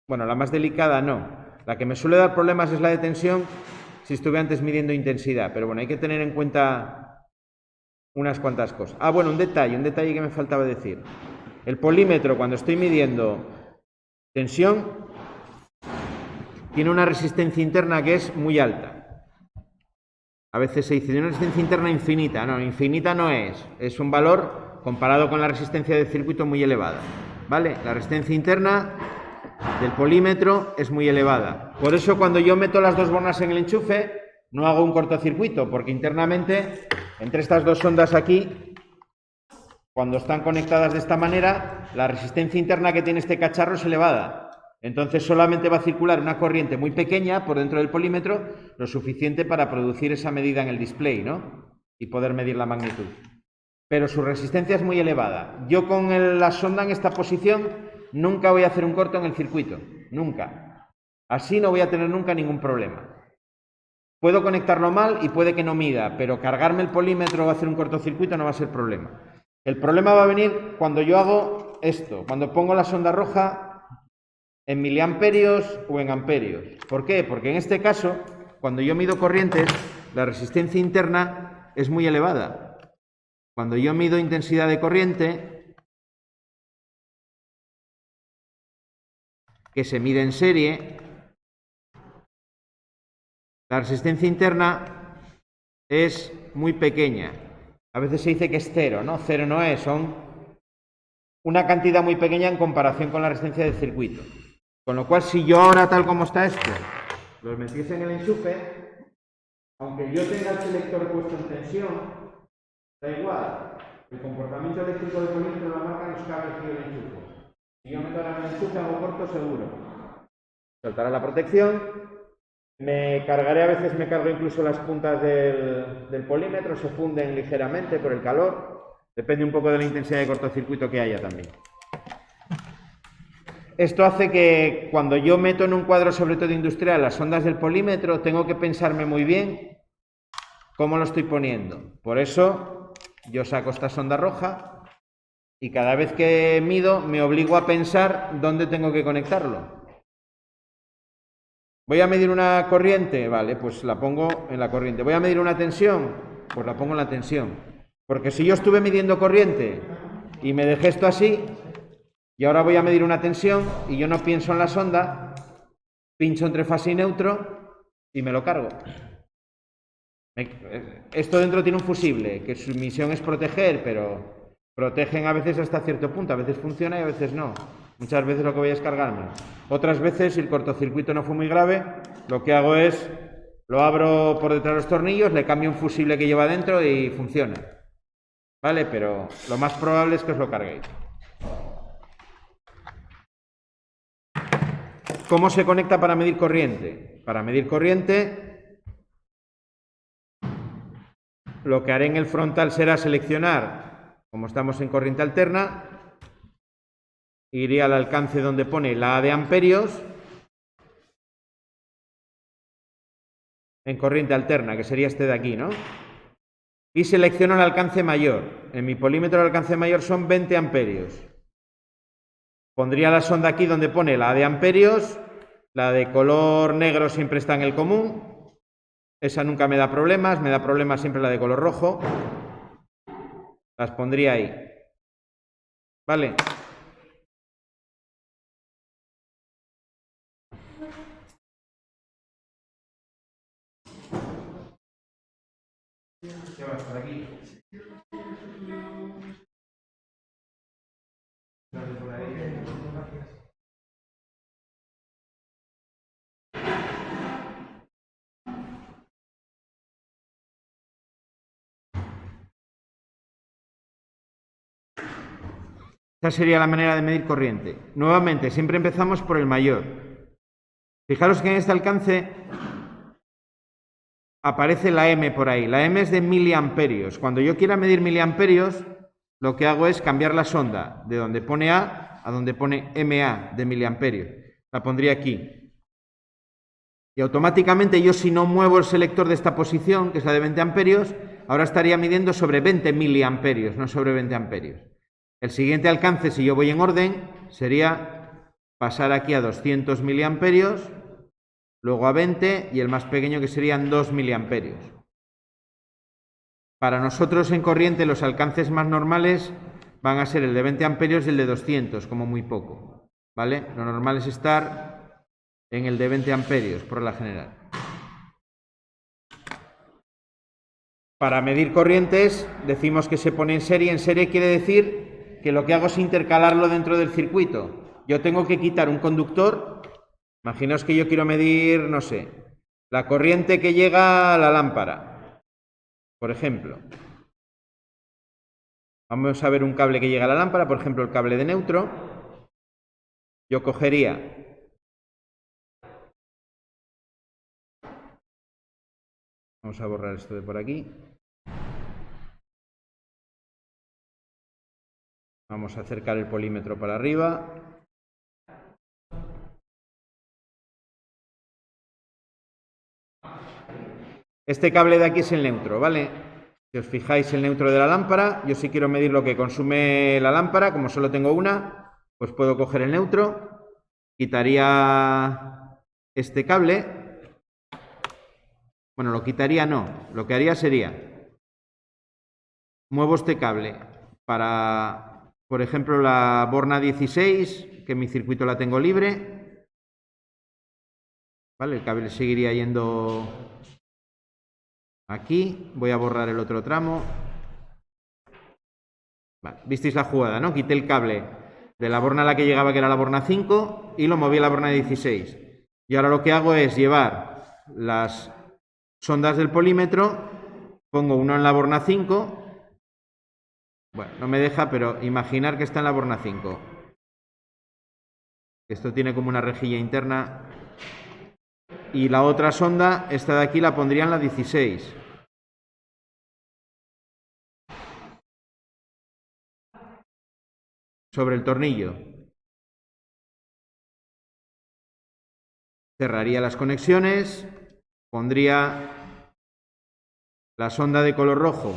la más delicada no. La que me suele dar problemas es la de tensión si estuve antes midiendo intensidad. Pero bueno, hay que tener en cuenta unas cuantas cosas. Un detalle que me faltaba decir. El polímetro, cuando estoy midiendo tensión, tiene una resistencia interna que es muy alta. A veces se dice de una resistencia interna infinita. No, infinita no es. Es un valor comparado con la resistencia del circuito muy elevada. ¿Vale? La resistencia interna del polímetro es muy elevada. Por eso cuando yo meto las dos bornas en el enchufe, no hago un cortocircuito, porque internamente, entre estas dos ondas aquí, cuando están conectadas de esta manera, la resistencia interna que tiene este cacharro es elevada. Entonces solamente va a circular una corriente muy pequeña por dentro del polímetro, lo suficiente para producir esa medida en el display, ¿no? Y poder medir la magnitud. Pero su resistencia es muy elevada. Yo con la sonda en esta posición nunca voy a hacer un corto en el circuito, nunca. Así no voy a tener nunca ningún problema. Puedo conectarlo mal y puede que no mida, pero cargarme el polímetro o hacer un cortocircuito no va a ser problema. El problema va a venir cuando yo hago esto, cuando pongo la sonda roja en miliamperios o en amperios. ¿Por qué? Porque en este caso, cuando yo mido corrientes, la resistencia interna es muy elevada. Cuando yo mido intensidad de corriente, que se mide en serie, la resistencia interna es muy pequeña. A veces se dice que es cero, ¿no? Cero no es, son una cantidad muy pequeña en comparación con la resistencia del circuito. Con lo cual, si yo ahora, tal como está esto, los metiese en el enchufe, aunque yo tenga el selector puesto en tensión, da igual. El comportamiento eléctrico del polímetro lo marca los cables que yo le enchufo. Si yo meto ahora en el enchufe, hago corto seguro. Saltará la protección. Me cargaré, a veces me cargo incluso las puntas del polímetro, se funden ligeramente por el calor. Depende un poco de la intensidad de cortocircuito que haya también. Esto hace que cuando yo meto en un cuadro, sobre todo industrial, las ondas del polímetro, tengo que pensarme muy bien cómo lo estoy poniendo. Por eso yo saco esta sonda roja y cada vez que mido me obligo a pensar dónde tengo que conectarlo. ¿Voy a medir una corriente? Vale, pues la pongo en la corriente. ¿Voy a medir una tensión? Pues la pongo en la tensión. Porque si yo estuve midiendo corriente y me dejé esto así, y ahora voy a medir una tensión y yo no pienso en la sonda, pincho entre fase y neutro y me lo cargo. Esto dentro tiene un fusible, que su misión es proteger, pero protegen a veces hasta cierto punto. A veces funciona y a veces no. Muchas veces lo que voy a es cargarme. Otras veces, si el cortocircuito no fue muy grave, lo que hago es, lo abro por detrás de los tornillos, le cambio un fusible que lleva dentro y funciona. ¿Vale? Pero lo más probable es que os lo carguéis. ¿Cómo se conecta para medir corriente? Para medir corriente, lo que haré en el frontal será seleccionar, como estamos en corriente alterna, iré al alcance donde pone la A de amperios, en corriente alterna, que sería este de aquí, ¿no? Y selecciono el alcance mayor. En mi polímetro el alcance mayor son 20 amperios. Pondría la sonda aquí donde pone la A de amperios, la de color negro siempre está en el común, esa nunca me da problemas siempre la de color rojo, las pondría ahí. ¿Vale? ¿Qué vas por aquí? Esta sería la manera de medir corriente. Nuevamente, siempre empezamos por el mayor. Fijaros que en este alcance aparece la M por ahí. La M es de miliamperios. Cuando yo quiera medir miliamperios, lo que hago es cambiar la sonda de donde pone A a donde pone MA de miliamperios. La pondría aquí. Y automáticamente yo, si no muevo el selector de esta posición, que es la de 20 amperios, ahora estaría midiendo sobre 20 miliamperios, no sobre 20 amperios. El siguiente alcance, si yo voy en orden, sería pasar aquí a 200 miliamperios, luego a 20 y el más pequeño que serían 2 miliamperios. Para nosotros en corriente los alcances más normales van a ser el de 20 amperios y el de 200, como muy poco. ¿Vale? Lo normal es estar en el de 20 amperios, por la general. Para medir corrientes decimos que se pone en serie. En serie quiere decir que lo que hago es intercalarlo dentro del circuito. Yo tengo que quitar un conductor. Imaginaos que yo quiero medir, no sé, la corriente que llega a la lámpara, por ejemplo. Vamos a ver un cable que llega a la lámpara, por ejemplo el cable de neutro. Yo cogería vamos a borrar esto de por aquí. Vamos a acercar el polímetro para arriba. Este cable de aquí es el neutro, ¿vale? Si os fijáis, el neutro de la lámpara, yo si quiero medir lo que consume la lámpara, como solo tengo una, pues puedo coger el neutro, quitaría este cable, Bueno, lo quitaría no. Lo que haría sería, muevo este cable para, por ejemplo, la borna 16, que mi circuito la tengo libre. ¿Vale? El cable seguiría yendo aquí. Voy a borrar el otro tramo. Vale, visteis la jugada, ¿no? Quité el cable de la borna a la que llegaba, que era la borna 5, y lo moví a la borna 16. Y ahora lo que hago es llevar las sondas del polímetro, pongo uno en la borna 5. Bueno, no me deja, pero imaginar que está en la borna 5. Esto tiene como una rejilla interna. Y la otra sonda, esta de aquí, la pondría en la 16. Sobre el tornillo. Cerraría las conexiones, pondría la sonda de color rojo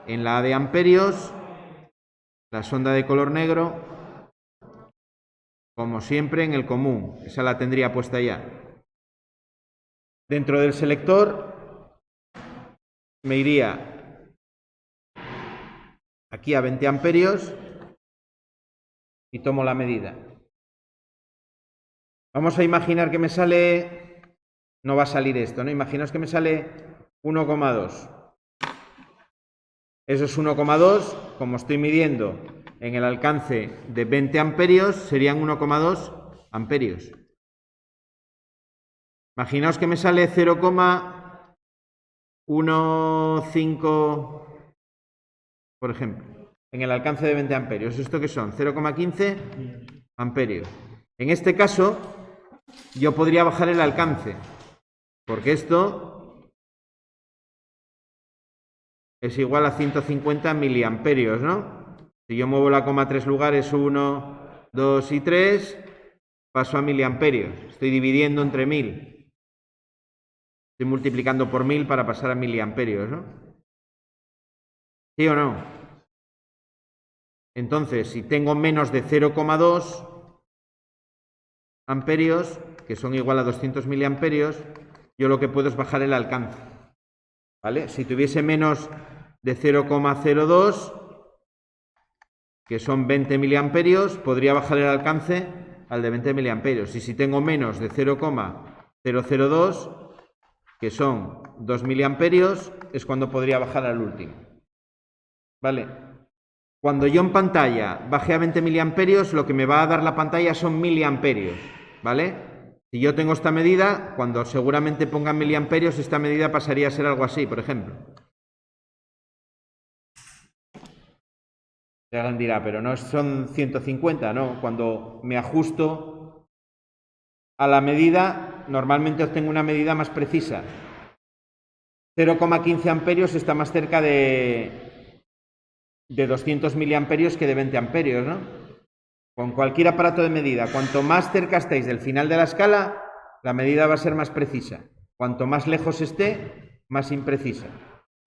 en la de amperios, la sonda de color negro, como siempre, en el común. Esa la tendría puesta ya. Dentro del selector me iría aquí a 20 amperios y tomo la medida. Vamos a imaginar que me sale, no va a salir esto, ¿no? Imaginaos que me sale 1,2. Eso es 1,2, como estoy midiendo en el alcance de 20 amperios, serían 1,2 amperios. Imaginaos que me sale 0,15, por ejemplo, en el alcance de 20 amperios. ¿Esto qué son? 0,15 amperios. En este caso, yo podría bajar el alcance, porque esto es igual a 150 miliamperios, ¿no? Si yo muevo la coma a 3 lugares, 1, 2 y 3, paso a miliamperios. Estoy dividiendo entre 1000. Estoy multiplicando por 1000 para pasar a miliamperios, ¿no? ¿Sí o no? Entonces, si tengo menos de 0,2 amperios, que son igual a 200 miliamperios, yo lo que puedo es bajar el alcance. ¿Vale? Si tuviese menos de 0,02, que son 20 miliamperios, podría bajar el alcance al de 20 miliamperios. Y si tengo menos de 0,002, que son 2 miliamperios, es cuando podría bajar al último. ¿Vale? Cuando yo en pantalla baje a 20 miliamperios, lo que me va a dar la pantalla son miliamperios. ¿Vale? Si yo tengo esta medida, cuando seguramente ponga miliamperios, esta medida pasaría a ser algo así, por ejemplo. Alguien dirá, pero no son 150, ¿no? Cuando me ajusto a la medida, normalmente obtengo una medida más precisa. 0,15 amperios está más cerca de 200 miliamperios que de 20 amperios, ¿no? Con cualquier aparato de medida, cuanto más cerca estéis del final de la escala, la medida va a ser más precisa. Cuanto más lejos esté, más imprecisa.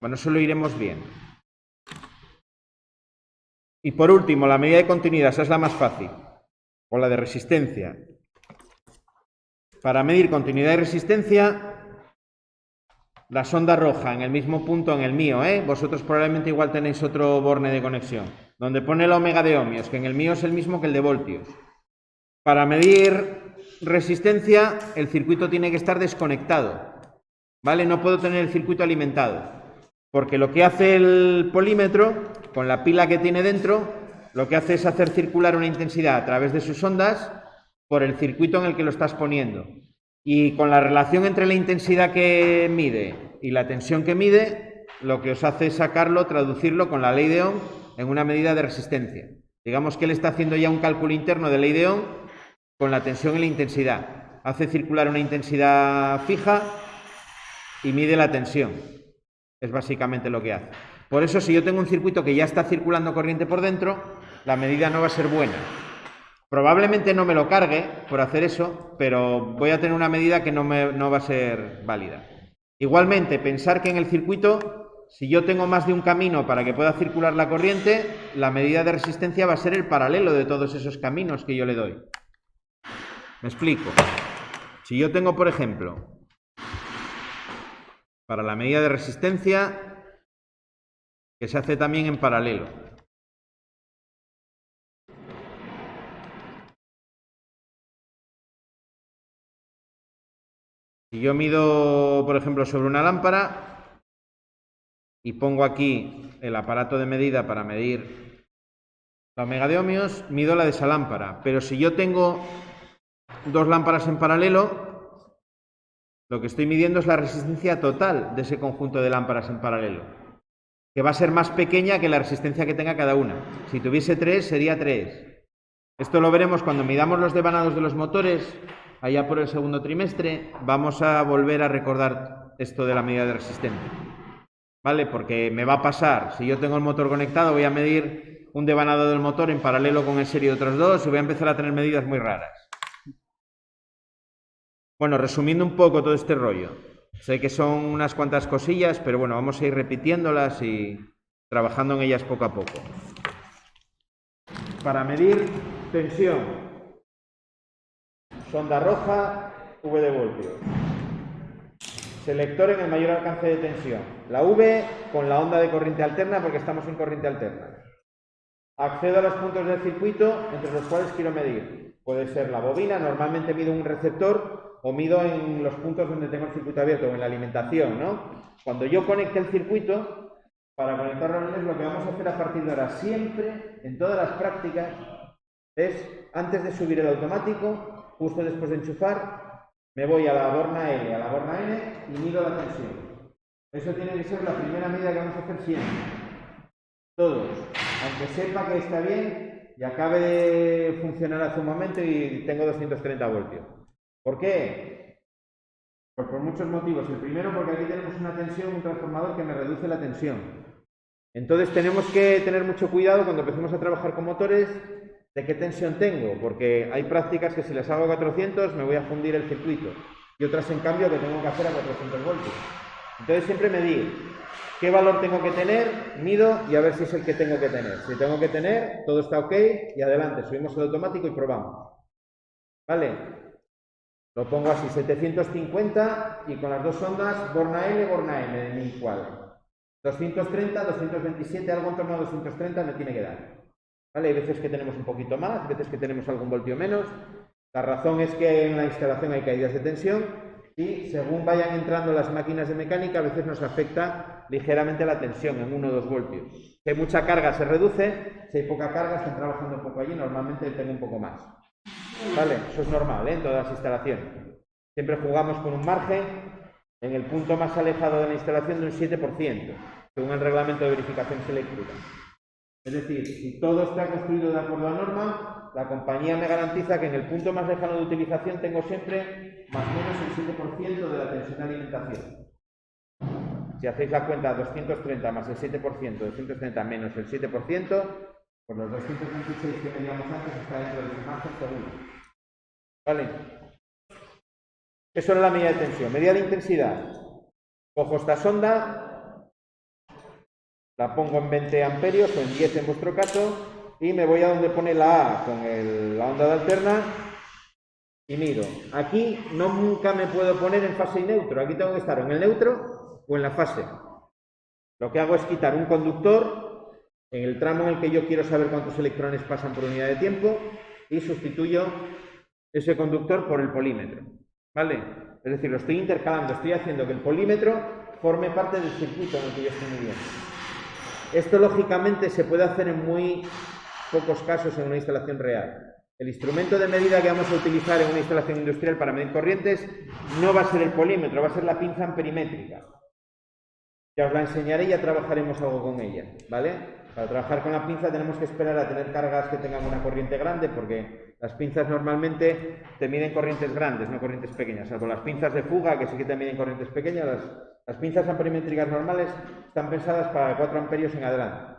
Bueno, eso lo iremos viendo. Y por último, la medida de continuidad, esa es la más fácil, o la de resistencia. Para medir continuidad y resistencia, la sonda roja en el mismo punto en el mío, vosotros probablemente igual tenéis otro borne de conexión, donde pone el omega de ohmios, que en el mío es el mismo que el de voltios. Para medir resistencia, el circuito tiene que estar desconectado, ¿vale? No puedo tener el circuito alimentado, porque lo que hace el polímetro, con la pila que tiene dentro, lo que hace es hacer circular una intensidad a través de sus ondas por el circuito en el que lo estás poniendo. Y con la relación entre la intensidad que mide y la tensión que mide, lo que os hace es sacarlo, traducirlo con la ley de Ohm en una medida de resistencia. Digamos que él está haciendo ya un cálculo interno de ley de Ohm con la tensión y la intensidad. Hace circular una intensidad fija y mide la tensión. Es básicamente lo que hace. Por eso, si yo tengo un circuito que ya está circulando corriente por dentro, la medida no va a ser buena. Probablemente no me lo cargue por hacer eso, pero voy a tener una medida que no va a ser válida. Igualmente, pensar que en el circuito, si yo tengo más de un camino para que pueda circular la corriente, la medida de resistencia va a ser el paralelo de todos esos caminos que yo le doy. Me explico. Si yo tengo, por ejemplo, para la medida de resistencia, que se hace también en paralelo. Si yo mido, por ejemplo, sobre una lámpara y pongo aquí el aparato de medida para medir la omega de ohmios, mido la de esa lámpara. Pero si yo tengo dos lámparas en paralelo, lo que estoy midiendo es la resistencia total de ese conjunto de lámparas en paralelo, que va a ser más pequeña que la resistencia que tenga cada una. Si tuviese 3, sería 3. Esto lo veremos cuando midamos los devanados de los motores, allá por el segundo trimestre. Vamos a volver a recordar esto de la medida de resistencia, ¿vale? Porque me va a pasar, si yo tengo el motor conectado, voy a medir un devanado del motor en paralelo con el serie de otros dos y voy a empezar a tener medidas muy raras. Bueno, resumiendo un poco todo este rollo, sé que son unas cuantas cosillas, pero bueno, vamos a ir repitiéndolas y trabajando en ellas poco a poco. Para medir tensión, sonda roja, V de voltios. Selector en el mayor alcance de tensión. La V con la onda de corriente alterna porque estamos en corriente alterna. Accedo a los puntos del circuito entre los cuales quiero medir. Puede ser la bobina, normalmente mido un receptor o mido en los puntos donde tengo el circuito abierto o en la alimentación, ¿no? Cuando yo conecte el circuito, para conectar los lunes, lo que vamos a hacer a partir de ahora siempre, en todas las prácticas, es antes de subir el automático, justo después de enchufar, me voy a la borna L, a la borna N y mido la tensión. Eso tiene que ser la primera medida que vamos a hacer siempre. Todos, aunque sepa que está bien y acabe de funcionar hace un momento y tengo 230 voltios. ¿Por qué? Pues por muchos motivos. El primero, porque aquí tenemos una tensión, un transformador que me reduce la tensión. Entonces tenemos que tener mucho cuidado cuando empecemos a trabajar con motores de qué tensión tengo, porque hay prácticas que si las hago a 400 me voy a fundir el circuito y otras en cambio que tengo que hacer a 400 voltios. Entonces siempre medir qué valor tengo que tener, mido y a ver si es el que tengo que tener. Si tengo que tener, todo está ok y adelante, subimos el automático y probamos. ¿Vale? Lo pongo así, 750 y con las dos ondas, borna L, borna M de mi cuadro. 230, 227, algo en torno a 230 me tiene que dar. ¿Vale? Hay veces que tenemos un poquito más, veces que tenemos algún voltio menos. La razón es que en la instalación hay caídas de tensión y según vayan entrando las máquinas de mecánica, a veces nos afecta ligeramente la tensión en 1 o 2 voltios. Si hay mucha carga se reduce, si hay poca carga están trabajando un poco allí, normalmente tengo un poco más. ¿Vale? Eso es normal, ¿eh? En todas las instalaciones. Siempre jugamos con un margen en el punto más alejado de la instalación de un 7%, según el reglamento de verificaciones eléctricas. Es decir, si todo está construido de acuerdo a norma, la compañía me garantiza que en el punto más lejano de utilización tengo siempre más o menos el 7% de la tensión de alimentación. Si hacéis la cuenta 230 más el 7%, 230 menos el 7%, pues los 226 que medíamos antes está dentro de su margen seguro. ¿Vale? Eso es la medida de tensión. Medida de intensidad. Cojo esta sonda, la pongo en 20 amperios o en 10 en vuestro caso y me voy a donde pone la A con la onda de alterna y mido. Aquí nunca me puedo poner en fase y neutro. Aquí tengo que estar en el neutro o en la fase. Lo que hago es quitar un conductor en el tramo en el que yo quiero saber cuántos electrones pasan por unidad de tiempo y sustituyo ese conductor por el polímetro. ¿Vale? Es decir, lo estoy intercalando, estoy haciendo que el polímetro forme parte del circuito en el que yo estoy midiendo. Esto, lógicamente, se puede hacer en muy pocos casos en una instalación real. El instrumento de medida que vamos a utilizar en una instalación industrial para medir corrientes no va a ser el polímetro, va a ser la pinza amperimétrica. Ya os la enseñaré y ya trabajaremos algo con ella, ¿vale? Para trabajar con la pinza tenemos que esperar a tener cargas que tengan una corriente grande, porque las pinzas normalmente te miden corrientes grandes, no corrientes pequeñas, salvo las pinzas de fuga que sí que te miden corrientes pequeñas. Las pinzas amperimétricas normales están pensadas para 4 amperios en adelante.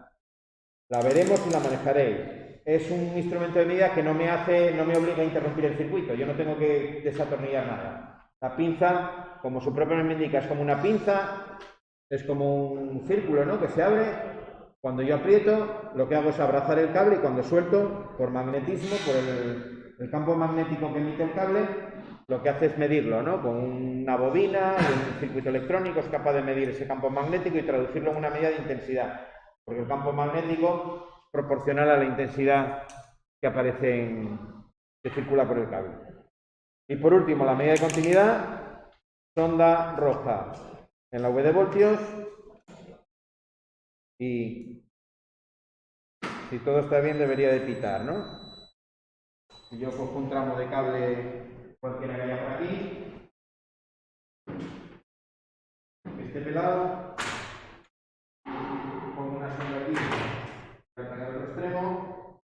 La veremos y la manejaréis. Es un instrumento de medida que no me obliga a interrumpir el circuito, yo no tengo que desatornillar nada. La pinza, como su propio nombre indica, es como una pinza, es como un círculo, ¿no?, que se abre. Cuando yo aprieto, lo que hago es abrazar el cable y cuando suelto, por magnetismo, por el campo magnético que emite el cable, lo que hace es medirlo, ¿no? Con una bobina y un circuito electrónico es capaz de medir ese campo magnético y traducirlo en una medida de intensidad, porque el campo magnético es proporcional a la intensidad que aparece que circula por el cable. Y por último, la medida de continuidad, sonda roja en la V de voltios, y si todo está bien debería de pitar, ¿no? Si yo cojo un tramo de cable cualquiera que haya por aquí, este pelado, pongo una sonda aquí para el otro extremo,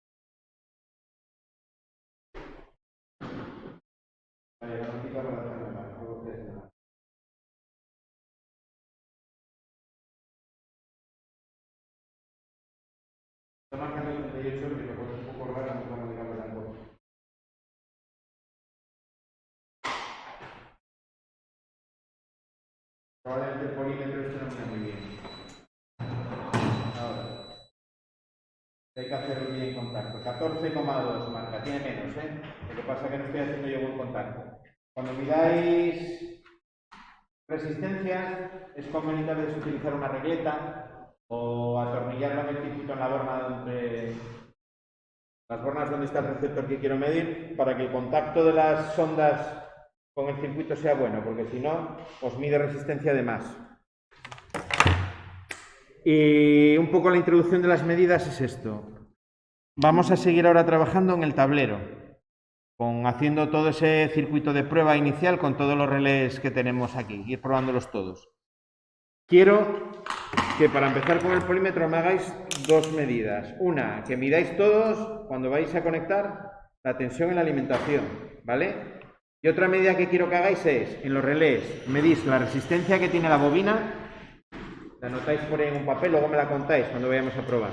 vale, la notita para hacerlo mal, está marcando el 38, que lo pone un poco raro, no vamos a dejarlo tampoco. Probablemente el polímetro esto no está muy bien. Ahora, hay que hacer bien contacto. 14,2 marca, tiene menos, ¿eh? Lo que pasa es que no estoy haciendo yo buen contacto. Cuando miráis resistencias, es conveniente a veces utilizar una regleta o atornillarla en el circuito en la borna las bornas donde está el receptor que quiero medir, para que el contacto de las sondas con el circuito sea bueno, porque si no, os mide resistencia de más. Y un poco la introducción de las medidas es esto. Vamos a seguir ahora trabajando en el tablero, haciendo todo ese circuito de prueba inicial con todos los relés que tenemos aquí, ir probándolos todos. Quiero que para empezar con el polímetro me hagáis dos medidas. Una, que midáis todos cuando vais a conectar la tensión en la alimentación, ¿vale? Y otra medida que quiero que hagáis es, en los relés, medís la resistencia que tiene la bobina, la anotáis por ahí en un papel, luego me la contáis cuando vayamos a probar.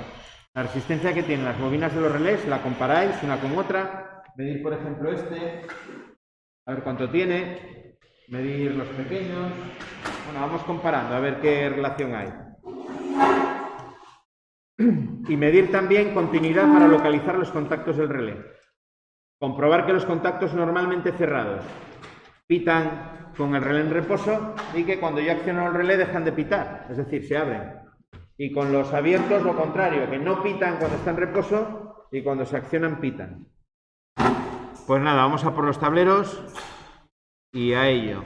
La resistencia que tienen las bobinas de los relés, la comparáis una con otra, medir por ejemplo a ver cuánto tiene, medir los pequeños. Bueno, vamos comparando a ver qué relación hay. Y medir también continuidad para localizar los contactos del relé. Comprobar que los contactos normalmente cerrados pitan con el relé en reposo y que cuando yo acciono el relé dejan de pitar, es decir, se abren. Y con los abiertos lo contrario, que no pitan cuando está en reposo y cuando se accionan pitan. Pues nada, vamos a por los tableros y a ello.